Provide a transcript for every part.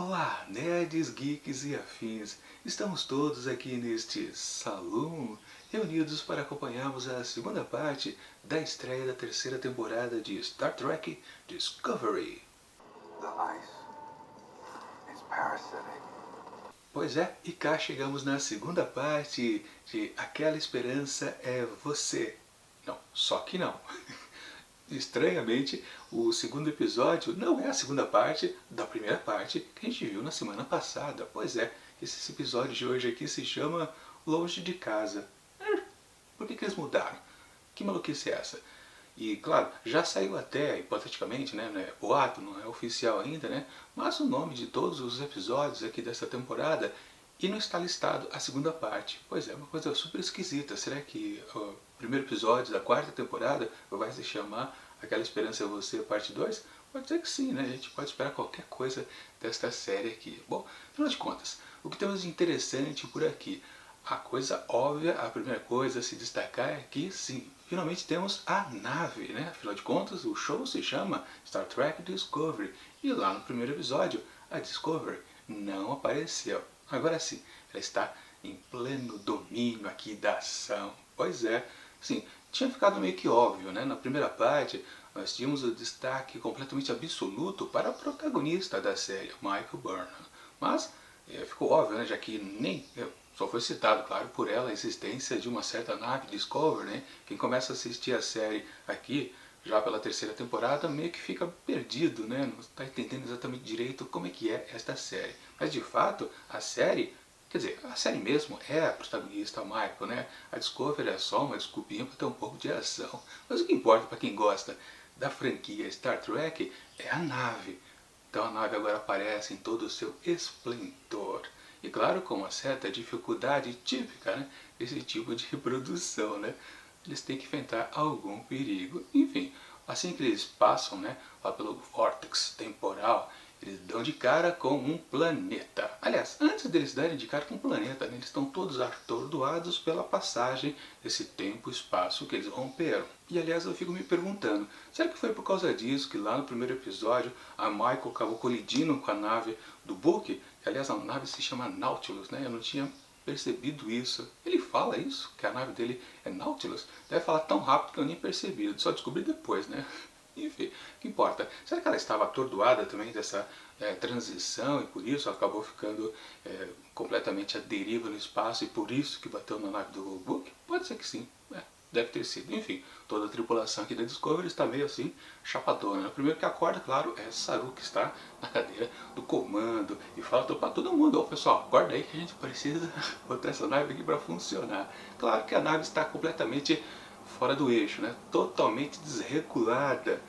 Olá, nerds, geeks e afins! Estamos todos aqui neste salão, reunidos para acompanharmos a segunda parte da estreia da terceira temporada de Star Trek Discovery. The ice is parasitic. Pois é, e cá chegamos na segunda parte de Aquela Esperança é Você. Não, só que não. Estranhamente, o segundo episódio não é a segunda parte da primeira parte que a gente viu na semana passada. Pois é, esse episódio de hoje aqui se chama Longe de Casa. Por que eles mudaram? Que maluquice é essa? E claro, já saiu até, hipoteticamente, né, não é boato, não é oficial ainda, né, mas o nome de todos os episódios aqui dessa temporada e não está listado a segunda parte. Pois é, uma coisa super esquisita. Será que o primeiro episódio da quarta temporada vai se chamar Aquela Esperança é Você, parte 2? Pode ser que sim, né? A gente pode esperar qualquer coisa desta série aqui. Bom, afinal de contas, o que temos de interessante por aqui? A coisa óbvia, a primeira coisa a se destacar é que sim, finalmente temos a nave, né? Afinal de contas, o show se chama Star Trek Discovery. E lá no primeiro episódio, a Discovery não apareceu. Agora sim, ela está em pleno domínio aqui da ação. Pois é, sim, tinha ficado meio que óbvio, né? Na primeira parte, nós tínhamos o destaque completamente absoluto para o protagonista da série, Michael Burnham. Mas ficou óbvio, né? Já que nem só foi citado, claro, por ela a existência de uma certa nave Discovery, né? Quem começa a assistir a série aqui, já pela terceira temporada, meio que fica perdido, né? Não está entendendo exatamente direito como é que é esta série. Mas de fato, a série, quer dizer, a série mesmo é a protagonista, a Michael, né? A Discovery é só uma desculpinha para ter um pouco de ação. Mas o que importa para quem gosta da franquia Star Trek é a nave. Então a nave agora aparece em todo o seu esplendor. E claro, com uma certa dificuldade típica, né, desse tipo de reprodução, né? Eles têm que enfrentar algum perigo. Enfim, assim que eles passam, né, lá pelo vórtex temporal, eles dão de cara com um planeta. Aliás, antes deles darem de cara com um planeta, né, eles estão todos atordoados pela passagem desse tempo e espaço que eles romperam. E aliás, eu fico me perguntando, será que foi por causa disso que lá no primeiro episódio a Michael acabou colidindo com a nave do Book? Que aliás a nave se chama Nautilus, né? Eu não tinha percebido isso. Ele fala isso, que a nave dele é Nautilus. Deve falar tão rápido que eu nem percebi, só descobri depois, né? Enfim, o que importa? Será que ela estava atordoada também dessa transição e por isso ela acabou ficando completamente à deriva no espaço e por isso que bateu na nave do Book? Pode ser que sim, deve ter sido. Enfim, toda a tripulação aqui da Discovery está meio assim, chapadona. O primeiro que acorda, claro, é Saru, que está na cadeira do comando e fala para todo mundo: ô pessoal, acorda aí que a gente precisa botar essa nave aqui para funcionar. Claro que a nave está completamente fora do eixo, né? Totalmente desregulada.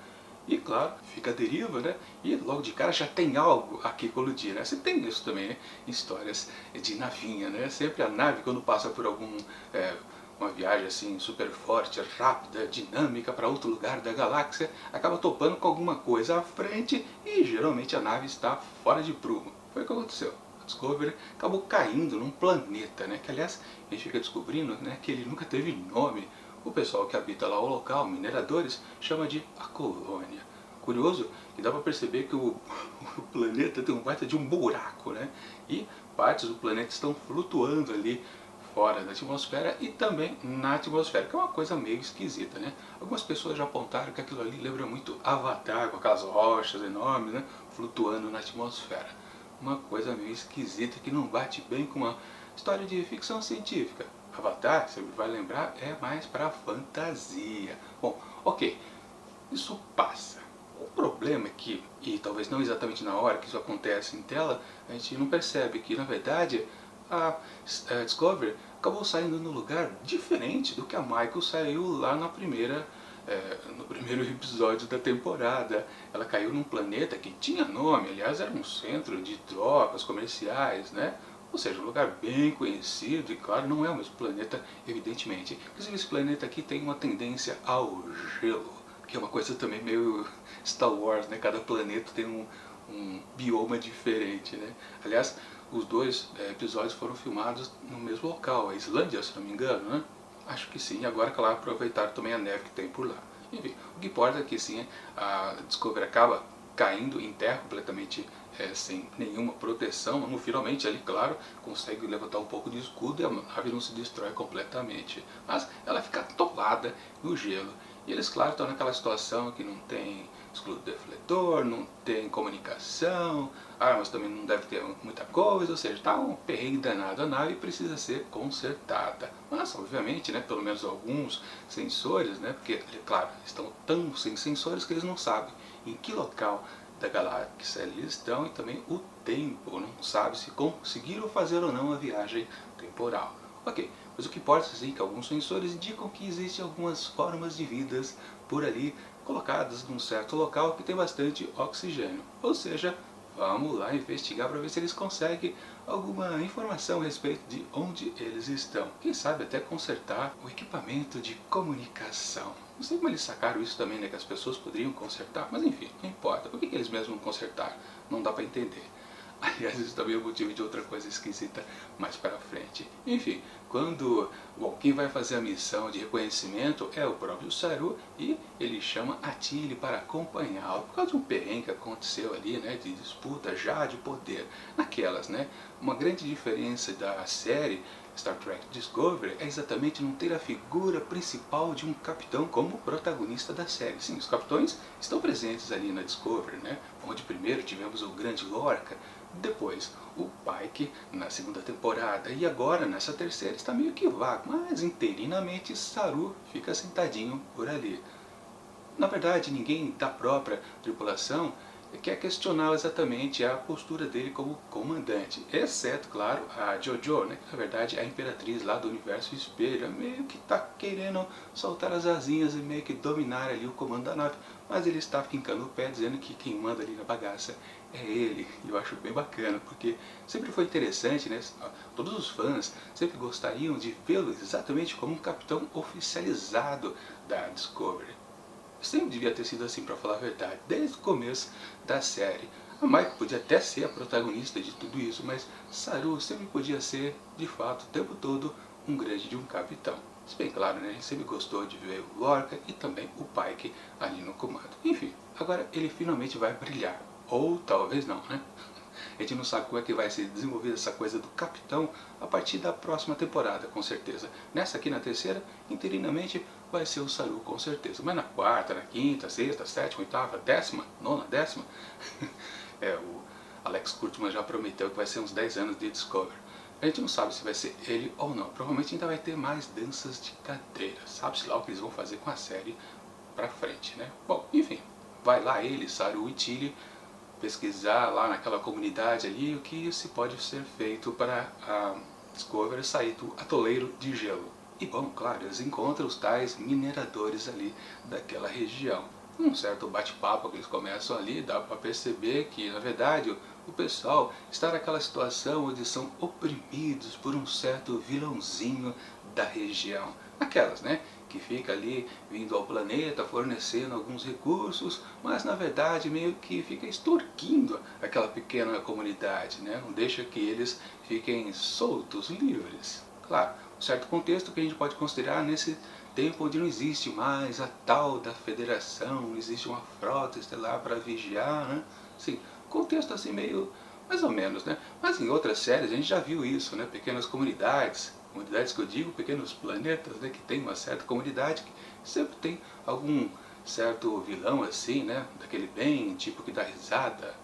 E claro, fica à deriva, né? E logo de cara já tem algo aqui colidir, né? Você tem isso também, né? Em histórias de navinha, né? Sempre a nave, quando passa por uma viagem assim super forte, rápida, dinâmica para outro lugar da galáxia, acaba topando com alguma coisa à frente e geralmente a nave está fora de prumo. Foi o que aconteceu. A Discovery acabou caindo num planeta, né? Que aliás a gente fica descobrindo, né, que ele nunca teve nome. O pessoal que habita lá o local, mineradores, chama de a colônia. Curioso que dá para perceber que o planeta tem um baita de um buraco, né? E partes do planeta estão flutuando ali fora da atmosfera e também na atmosfera, que é uma coisa meio esquisita, né? Algumas pessoas já apontaram que aquilo ali lembra muito Avatar, com aquelas rochas enormes, né, flutuando na atmosfera. Uma coisa meio esquisita que não bate bem com uma história de ficção científica. Avatar, você vai lembrar, é mais para fantasia. Bom, ok, isso passa. O problema é que, e talvez não exatamente na hora que isso acontece em tela, a gente não percebe que, na verdade, a Discovery acabou saindo num lugar diferente do que a Michael saiu lá no primeiro episódio da temporada. Ela caiu num planeta que tinha nome, aliás era um centro de trocas comerciais, né? Ou seja, um lugar bem conhecido e claro, não é o mesmo planeta, evidentemente. Inclusive esse planeta aqui tem uma tendência ao gelo, que é uma coisa também meio Star Wars, né? Cada planeta tem um bioma diferente, né? Aliás, os dois episódios foram filmados no mesmo local, a Islândia, se não me engano, né? Acho que sim, agora claro, aproveitaram também a neve que tem por lá. Enfim, o que importa é que sim, a Discovery acaba caindo em terra completamente sem nenhuma proteção. Finalmente ali, claro, consegue levantar um pouco de escudo e a nave não se destrói completamente. Mas ela fica atolada no gelo. E eles, claro, estão naquela situação que não tem escudo defletor, não tem comunicação, armas também não deve ter muita coisa, ou seja, está um perrengue danado. A nave precisa ser consertada. Mas, obviamente, né, pelo menos alguns sensores, né, porque, claro, estão tão sem sensores que eles não sabem em que local da galáxia eles estão e também o tempo, não sabe se conseguiram fazer ou não a viagem temporal. Ok, mas o que importa é que alguns sensores indicam que existem algumas formas de vidas por ali colocadas num certo local que tem bastante oxigênio. Ou seja, vamos lá investigar para ver se eles conseguem alguma informação a respeito de onde eles estão. Quem sabe até consertar o equipamento de comunicação. Não sei como eles sacaram isso também, né, que as pessoas poderiam consertar, mas enfim, não importa. Por que eles mesmos não consertaram? Não dá para entender. Aliás, isso também é motivo de outra coisa esquisita mais para frente. Enfim, quem vai fazer a missão de reconhecimento é o próprio Saru e ele chama a Tilly para acompanhá-lo por causa de um perrengue que aconteceu ali, né, de disputa já de poder. Naquelas, né, uma grande diferença da série Star Trek Discovery é exatamente não ter a figura principal de um capitão como protagonista da série. Sim, os capitães estão presentes ali na Discovery, né, onde primeiro tivemos o grande Lorca, depois o Pike na segunda temporada e agora nessa terceira está meio que vago, mas interinamente Saru fica sentadinho por ali. Na verdade, ninguém da própria tripulação quer questionar exatamente a postura dele como comandante, exceto, claro, a Jojo, né, que na verdade é a imperatriz lá do universo espelho, meio que está querendo soltar as asinhas e meio que dominar ali o comando da nave, mas ele está fincando o pé dizendo que quem manda ali na bagaça é ele. E eu acho bem bacana, porque sempre foi interessante, né, todos os fãs sempre gostariam de vê-lo exatamente como um capitão oficializado da Discovery. Sempre devia ter sido assim, para falar a verdade, desde o começo da série. A Maiko podia até ser a protagonista de tudo isso, mas Saru sempre podia ser, de fato, o tempo todo, um grande de um capitão. Se bem claro, né, a gente sempre gostou de ver o Lorca e também o Pike ali no comando. Enfim, agora ele finalmente vai brilhar. Ou talvez não, né? A gente não sabe como é que vai se desenvolver essa coisa do capitão a partir da próxima temporada, com certeza. Nessa aqui, na terceira, interinamente vai ser o Saru, com certeza. Mas na quarta, na quinta, sexta, sétima, oitava, décima, nona, décima, o Alex Kurtzman já prometeu que vai ser uns 10 anos de Discovery. A gente não sabe se vai ser ele ou não. Provavelmente ainda vai ter mais danças de cadeira. Sabe-se lá o que eles vão fazer com a série pra frente, né? Bom, enfim, vai lá ele, Saru e Tilly, pesquisar lá naquela comunidade ali o que se pode ser feito para a Discovery sair do atoleiro de gelo. E bom, claro, eles encontram os tais mineradores ali daquela região. Um certo bate-papo que eles começam ali, dá para perceber que, na verdade, o pessoal está naquela situação onde são oprimidos por um certo vilãozinho da região. Aquelas, né, que fica ali vindo ao planeta, fornecendo alguns recursos, mas na verdade meio que fica extorquindo aquela pequena comunidade, né? Não deixa que eles fiquem soltos, livres. Claro, um certo contexto que a gente pode considerar nesse tempo onde não existe mais a tal da federação, não existe uma frota estelar para vigiar, né? Sim, contexto assim meio mais ou menos, né? Mas em outras séries a gente já viu isso, né? Pequenas comunidades que eu digo, pequenos planetas, né, que tem uma certa comunidade que sempre tem algum certo vilão assim, né, daquele bem tipo que dá risada,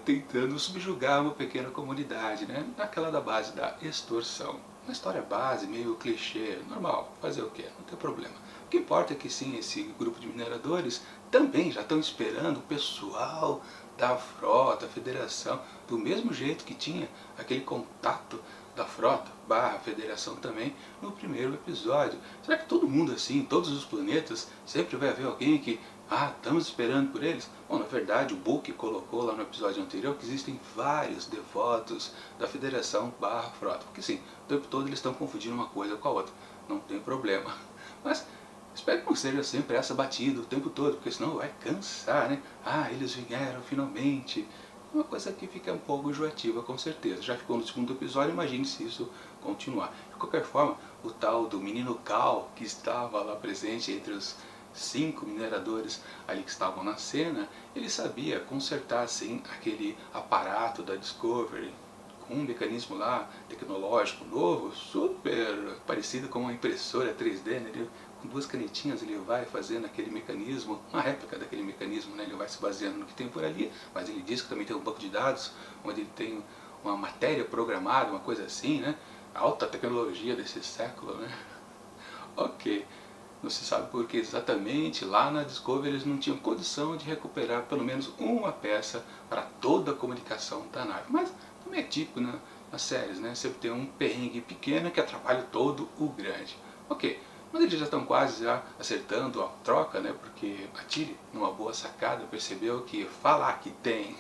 tentando subjugar uma pequena comunidade, né, naquela da base da extorsão. Uma história base, meio clichê, normal, fazer o quê? Não tem problema. O que importa é que sim, esse grupo de mineradores também já estão esperando o pessoal da frota, da federação, do mesmo jeito que tinha aquele contato da frota barra federação também no primeiro episódio. Será que todo mundo assim, todos os planetas, sempre vai haver alguém que, estamos esperando por eles? Bom, na verdade o Book colocou lá no episódio anterior que existem vários devotos da federação barra frota, porque sim, o tempo todo eles estão confundindo uma coisa com a outra, não tem problema. Mas espero que não seja sempre essa batida o tempo todo, porque senão vai cansar, né? Eles vieram finalmente. Uma coisa que fica um pouco enjoativa, com certeza. Já ficou no segundo episódio, imagine se isso continuar. De qualquer forma, o tal do menino Cal, que estava lá presente entre os 5 mineradores ali que estavam na cena, ele sabia consertar assim aquele aparato da Discovery com um mecanismo lá tecnológico novo, super parecido com uma impressora 3D, né? Ele, com 2 canetinhas ele vai fazendo aquele mecanismo, uma réplica daquele mecanismo, né? Ele vai se baseando no que tem por ali, mas ele diz que também tem um banco de dados onde ele tem uma matéria programada, uma coisa assim, né? Alta tecnologia desse século, né? Ok, não se sabe porque exatamente lá na Discovery eles não tinham condição de recuperar pelo menos uma peça para toda a comunicação da nave. Mas também é típico, né, nas séries, né? Sempre tem um perrengue pequeno que atrapalha todo o grande. Ok, mas eles já estão quase já acertando a troca, né? Porque a Tilly, numa boa sacada, percebeu que falar que tem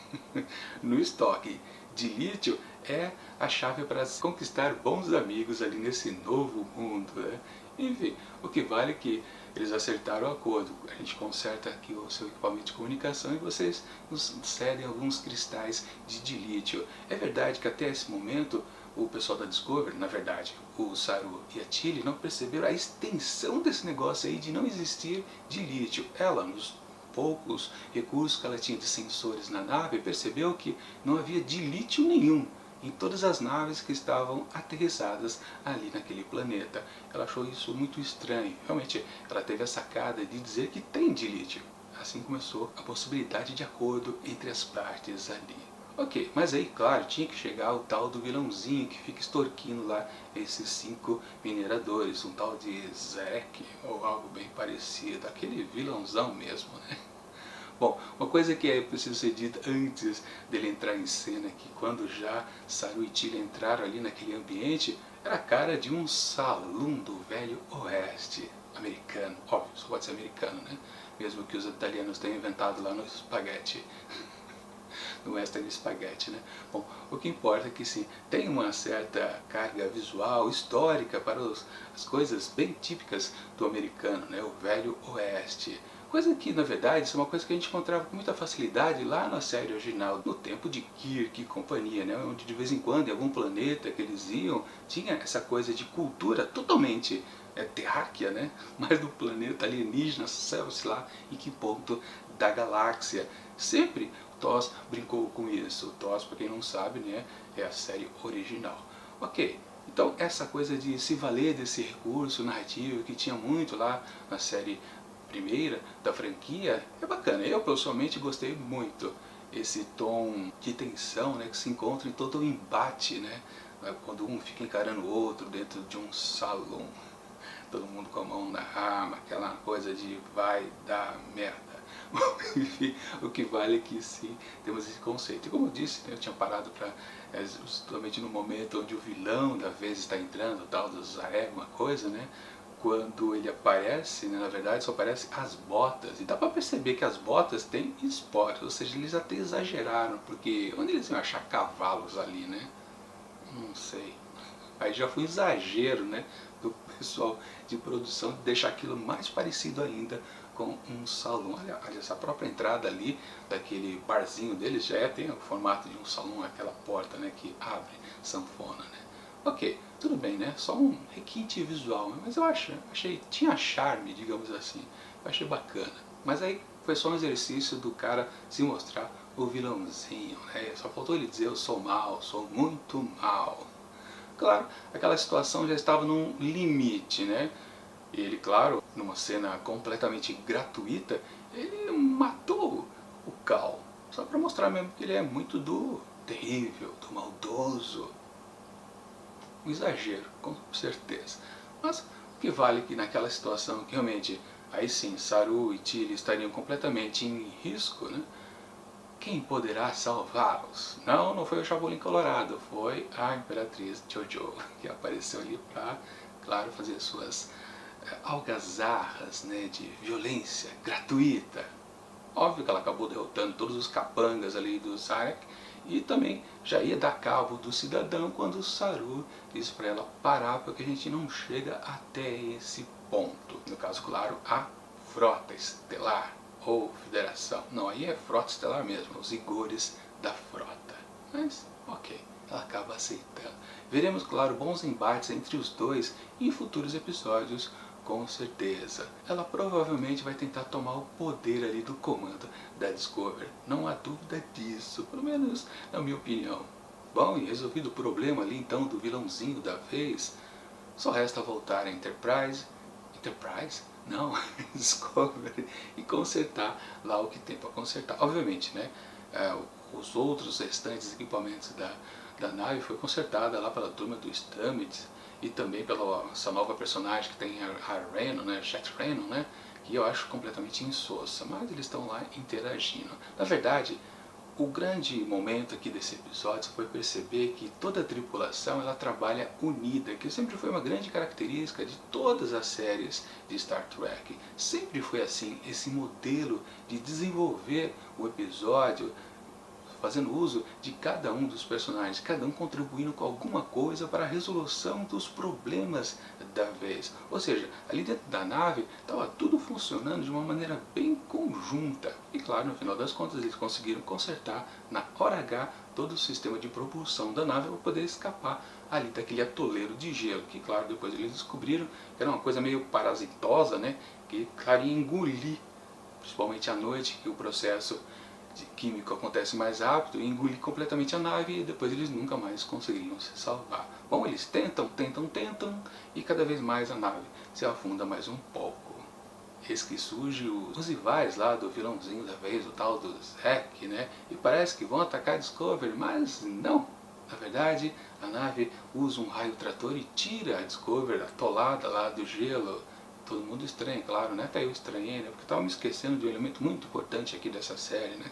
no estoque de lítio é a chave para conquistar bons amigos ali nesse novo mundo, né? Enfim, o que vale é que eles acertaram o acordo. A gente conserta aqui o seu equipamento de comunicação e vocês nos cedem alguns cristais de lítio. É verdade que até esse momento o pessoal da Discovery, na verdade, o Saru e a Tilly, não perceberam a extensão desse negócio aí de não existir de lítio. Ela, nos poucos recursos que ela tinha de sensores na nave, percebeu que não havia de lítio nenhum em todas as naves que estavam aterrissadas ali naquele planeta. Ela achou isso muito estranho. Realmente, ela teve a sacada de dizer que tem de lítio. Assim começou a possibilidade de acordo entre as partes ali. Ok, mas aí, claro, tinha que chegar o tal do vilãozinho que fica extorquindo lá esses 5 mineradores, um tal de Zack ou algo bem parecido, aquele vilãozão mesmo, né? Bom, uma coisa que é preciso ser dita antes dele entrar em cena, que quando já Saru e Tilly entraram ali naquele ambiente, era a cara de um salão do velho oeste americano. Óbvio, só pode ser americano, né? Mesmo que os italianos tenham inventado lá no spaghetti. No western spaghetti, né? Bom, o que importa é que sim, tem uma certa carga visual, histórica para as coisas bem típicas do americano, né? O velho oeste. Coisa que, na verdade, isso é uma coisa que a gente encontrava com muita facilidade lá na série original, no tempo de Kirk e companhia, né? Onde de vez em quando, em algum planeta que eles iam, tinha essa coisa de cultura totalmente terráquea, né? Mas do planeta alienígena, sabe-se lá em que ponto da galáxia. Sempre o TOS brincou com isso. O TOS, para quem não sabe, né, é a série original. Ok, então essa coisa de se valer desse recurso narrativo que tinha muito lá na série primeira da franquia é bacana. Eu pessoalmente gostei muito. Esse tom de tensão, né, que se encontra em todo o embate, né, quando um fica encarando o outro dentro de um salão, todo mundo com a mão na arma, aquela coisa de vai dar merda. Enfim, o que vale é que sim, temos esse conceito. E como eu disse, eu tinha parado para, justamente no momento onde o vilão da vez está entrando, o tal do Zaé, alguma coisa, né? Quando ele aparece, né, na verdade só aparecem as botas, e dá para perceber que as botas têm esporas, ou seja, eles até exageraram, porque onde eles iam achar cavalos ali, né? Não sei. Aí já foi um exagero, né, do pessoal de produção de deixar aquilo mais parecido ainda com um salão. Olha, essa própria entrada ali daquele barzinho deles já tem o formato de um salão, aquela porta, né, que abre, sanfona, né? Ok, tudo bem, né? Só um requinte visual, mas eu achei, tinha charme, digamos assim. Eu achei bacana. Mas aí foi só um exercício do cara se mostrar o vilãozinho, né? Só faltou ele dizer: eu sou mal, sou muito mal. Claro, aquela situação já estava num limite, né? E ele, claro, numa cena completamente gratuita, ele matou o Cal. Só para mostrar mesmo que ele é muito do terrível, do maldoso. Um exagero, com certeza. Mas o que vale que naquela situação que realmente, aí sim, Saru e Tilly estariam completamente em risco, né? Quem poderá salvá-los? Não, não foi o Chapolin Colorado, foi a Imperatriz Jojo, que apareceu ali para, claro, fazer suas algazarras, né, de violência gratuita. Óbvio que ela acabou derrotando todos os capangas ali do Zarek e também já ia dar cabo do cidadão quando o Saru disse para ela parar porque a gente não chega até esse ponto. No caso, claro, a Frota Estelar ou Federação. Não, aí é Frota Estelar mesmo, os Igores da Frota. Mas, ok, ela acaba aceitando. Veremos, claro, bons embates entre os dois em futuros episódios Com certeza. Ela provavelmente vai tentar tomar o poder ali do comando da Discovery. Não há dúvida disso, pelo menos na minha opinião. Bom, e resolvido o problema ali então do vilãozinho da vez, só resta voltar à Enterprise. Enterprise? Não, Discovery. E consertar lá o que tem para consertar. Obviamente, né? Os outros restantes equipamentos da nave foi consertada lá pela turma do Stamets e também pela essa nova personagem que tem a Reno, né, Chet Reno, né, que eu acho completamente insossa, mas eles estão lá interagindo. Na verdade, o grande momento aqui desse episódio foi perceber que toda a tripulação ela trabalha unida, que sempre foi uma grande característica de todas as séries de Star Trek. Sempre foi assim, esse modelo de desenvolver o episódio fazendo uso de cada um dos personagens, cada um contribuindo com alguma coisa para a resolução dos problemas da vez. Ou seja, ali dentro da nave estava tudo funcionando de uma maneira bem conjunta. E claro, no final das contas eles conseguiram consertar na hora H todo o sistema de propulsão da nave para poder escapar ali daquele atoleiro de gelo, que claro, depois eles descobriram que era uma coisa meio parasitosa, né, que claro, ia engolir, principalmente à noite, que o processo químico acontece mais rápido, e engolir completamente a nave e depois eles nunca mais conseguiriam se salvar. Bom, eles tentam e cada vez mais a nave se afunda mais um pouco. Eis que surge os rivais lá do vilãozinho da vez, o tal do Zack, né? E parece que vão atacar a Discovery, mas não. Na verdade, a nave usa um raio trator e tira a Discovery atolada lá do gelo. Todo mundo estranha, claro, né? Até eu estranhei, né? Porque estava me esquecendo de um elemento muito importante aqui dessa série, né?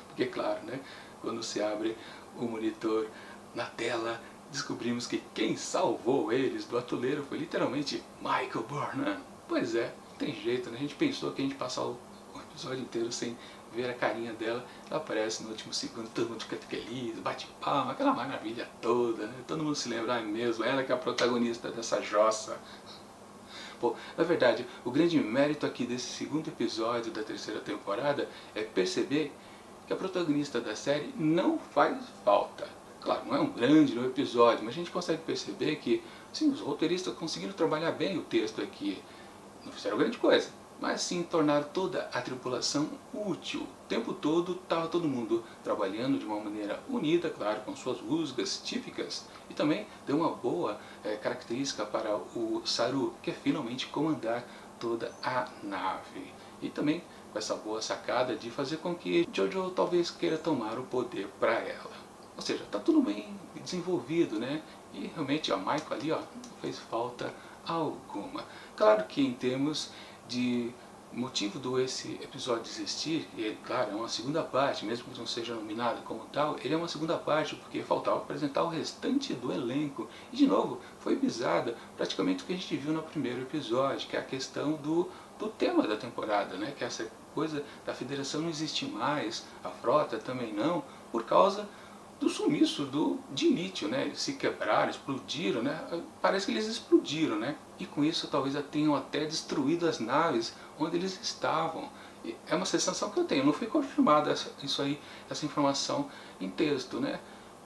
Porque, claro, né? Quando se abre o monitor na tela, descobrimos que quem salvou eles do atoleiro foi literalmente Michael Burnham. Pois é, não tem jeito, né? A gente pensou que a gente passar o episódio inteiro sem ver a carinha dela. Ela aparece no último segundo, todo mundo fica feliz, bate palma, aquela maravilha toda, né? Todo mundo se lembra, ah, mesmo, ela que é a protagonista dessa jossa. Bom, na verdade, o grande mérito aqui desse segundo episódio da terceira temporada é perceber que a protagonista da série não faz falta. Claro, não é um grande episódio, mas a gente consegue perceber que sim, os roteiristas conseguiram trabalhar bem o texto aqui. Não fizeram grande coisa, mas sim tornaram toda a tripulação útil. O tempo todo estava todo mundo trabalhando de uma maneira unida, claro, com suas rusgas típicas, e também deu uma boa característica para o Saru, que é finalmente comandar toda a nave. E também com essa boa sacada de fazer com que Jojo talvez queira tomar o poder para ela. Ou seja, está tudo bem desenvolvido, né? E realmente a Michael ali, ó, não fez falta alguma. Claro que em termos de motivo do esse episódio existir, ele, claro, é uma segunda parte, mesmo que não seja nominado como tal, ele é uma segunda parte porque faltava apresentar o restante do elenco. E de novo, foi visada praticamente o que a gente viu no primeiro episódio, que é a questão do tema da temporada, né? Que essa coisa da federação não existe mais, a frota também não, por causa do sumiço de lítio, né? Eles se quebraram, explodiram, né? Parece que eles explodiram, né? E com isso talvez tenham até destruído as naves onde eles estavam. E é uma sensação que eu tenho, não foi confirmada isso aí, essa informação em texto, né?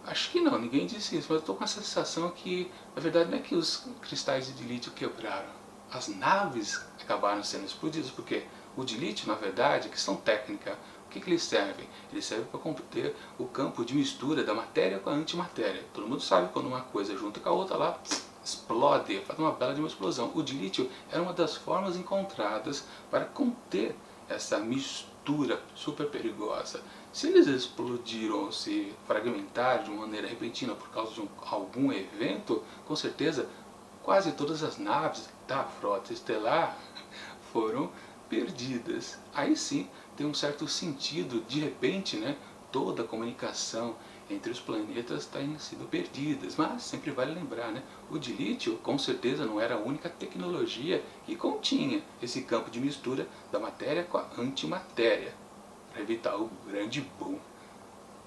Acho que não, ninguém disse isso, mas eu estou com a sensação que, na verdade, não é que os cristais de lítio quebraram, as naves acabaram sendo explodidas, porque o de lítio, na verdade, questão técnica, o que eles servem? Eles servem para combater o campo de mistura da matéria com a antimatéria. Todo mundo sabe quando uma coisa junta com a outra lá, explode, faz uma bela de uma explosão. O de lítio era uma das formas encontradas para conter essa mistura super perigosa. Se eles explodiram ou se fragmentaram de uma maneira repentina por causa de algum evento, com certeza quase todas as naves da frota estelar foram perdidas. Aí sim tem um certo sentido, de repente, né, toda a comunicação entre os planetas tem sido perdidas, mas sempre vale lembrar, né, o de lítio com certeza não era a única tecnologia que continha esse campo de mistura da matéria com a antimatéria, para evitar o grande boom.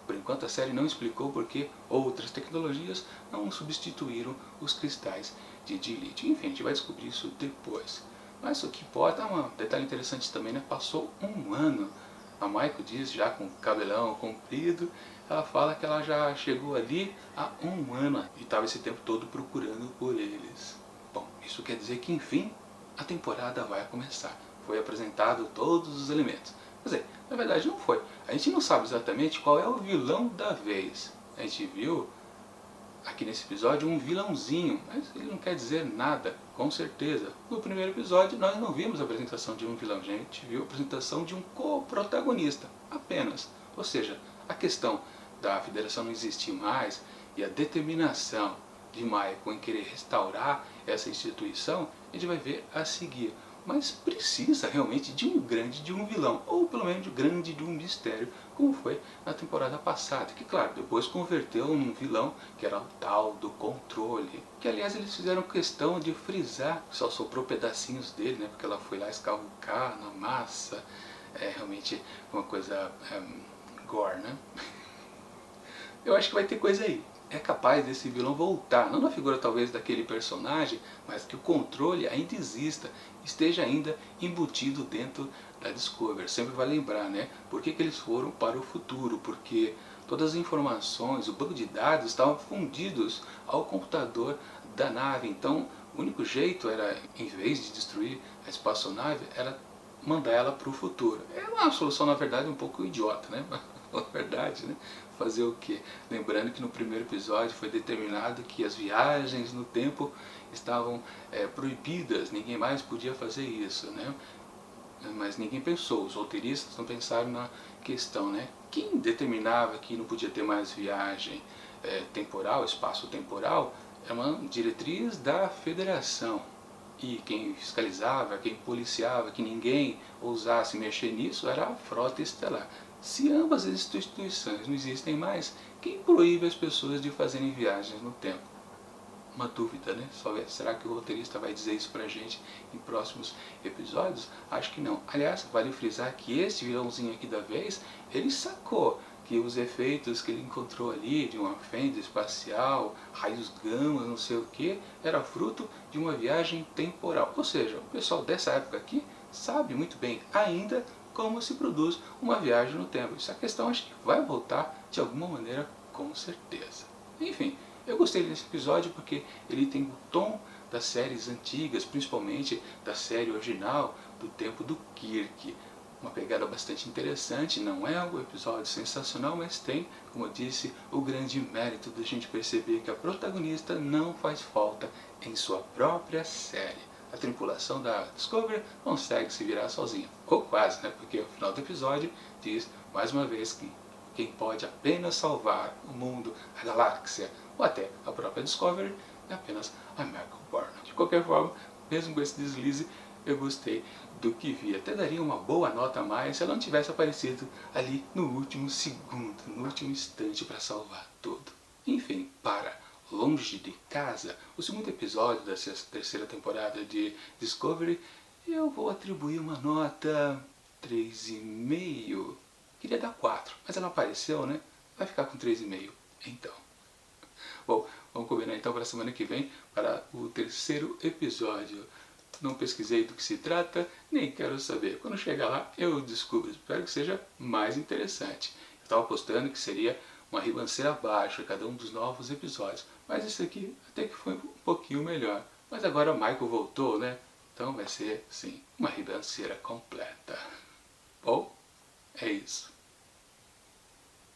Por enquanto a série não explicou por que outras tecnologias não substituíram os cristais de lítio. Enfim, a gente vai descobrir isso depois. Mas o que importa, um detalhe interessante também, né? Passou um ano. A Michael diz, já com o cabelão comprido, ela fala que ela já chegou ali há um ano e estava esse tempo todo procurando por eles. Bom, isso quer dizer que enfim a temporada vai começar. Foi apresentado todos os elementos. Quer dizer, na verdade não foi. A gente não sabe exatamente qual é o vilão da vez. A gente viu aqui nesse episódio um vilãozinho, mas ele não quer dizer nada, com certeza. No primeiro episódio nós não vimos a apresentação de um vilão, a gente viu a apresentação de um co-protagonista, apenas. Ou seja, a questão da federação não existir mais e a determinação de Michael em querer restaurar essa instituição, a gente vai ver a seguir. Mas precisa realmente de um vilão, ou pelo menos de um mistério, como foi na temporada passada, que claro, depois converteu num vilão que era o tal do controle, que aliás eles fizeram questão de frisar, só soprou pedacinhos dele, né, porque ela foi lá escavcar na massa, realmente uma coisa gore, né? Eu acho que vai ter coisa aí. É capaz desse vilão voltar, não na figura talvez daquele personagem, mas que o controle ainda exista, esteja ainda embutido dentro da Discovery. Sempre vai lembrar, né? Por que eles foram para o futuro? Porque todas as informações, o banco de dados estavam fundidos ao computador da nave. Então o único jeito era, em vez de destruir a espaçonave, era mandar ela para o futuro. É uma solução, na verdade, um pouco idiota, né? Na verdade, né? Fazer o quê? Lembrando que no primeiro episódio foi determinado que as viagens no tempo estavam proibidas, ninguém mais podia fazer isso, né? Mas ninguém pensou, os roteiristas não pensaram na questão, né? Quem determinava que não podia ter mais viagem temporal, espaço-temporal, é uma diretriz da federação. E quem fiscalizava, quem policiava, que ninguém ousasse mexer nisso era a frota estelar. Se ambas as instituições não existem mais, quem proíbe as pessoas de fazerem viagens no tempo? Uma dúvida, né? Será que o roteirista vai dizer isso pra gente em próximos episódios? Acho que não. Aliás, vale frisar que esse vilãozinho aqui da vez, ele sacou que os efeitos que ele encontrou ali, de uma fenda espacial, raios gama, não sei o que, era fruto de uma viagem temporal. Ou seja, o pessoal dessa época aqui sabe muito bem ainda como se produz uma viagem no tempo. Essa questão acho que vai voltar de alguma maneira, com certeza. Enfim, eu gostei desse episódio porque ele tem o tom das séries antigas, principalmente da série original do tempo do Kirk. Uma pegada bastante interessante, não é um episódio sensacional, mas tem, como eu disse, o grande mérito da gente perceber que a protagonista não faz falta em sua própria série. A tripulação da Discovery consegue se virar sozinha, ou quase, né? Porque o final do episódio diz, mais uma vez, que quem pode apenas salvar o mundo, a galáxia, ou até a própria Discovery, é apenas a Michael Burnham. De qualquer forma, mesmo com esse deslize, eu gostei do que vi. Até daria uma boa nota a mais se ela não tivesse aparecido ali no último segundo, no último instante para salvar tudo. Enfim, para Longe de Casa, o segundo episódio dessa terceira temporada de Discovery, eu vou atribuir uma nota 3,5. Queria dar 4, mas ela apareceu, né? Vai ficar com 3,5. Então. Bom, vamos combinar então para a semana que vem para o terceiro episódio. Não pesquisei do que se trata, nem quero saber. Quando chegar lá, eu descubro. Espero que seja mais interessante. Eu estava apostando que seria uma ribanceira abaixo a cada um dos novos episódios. Mas esse aqui até que foi um pouquinho melhor. Mas agora o Michael voltou, né? Então vai ser, sim, uma ribanceira completa. Bom, é isso.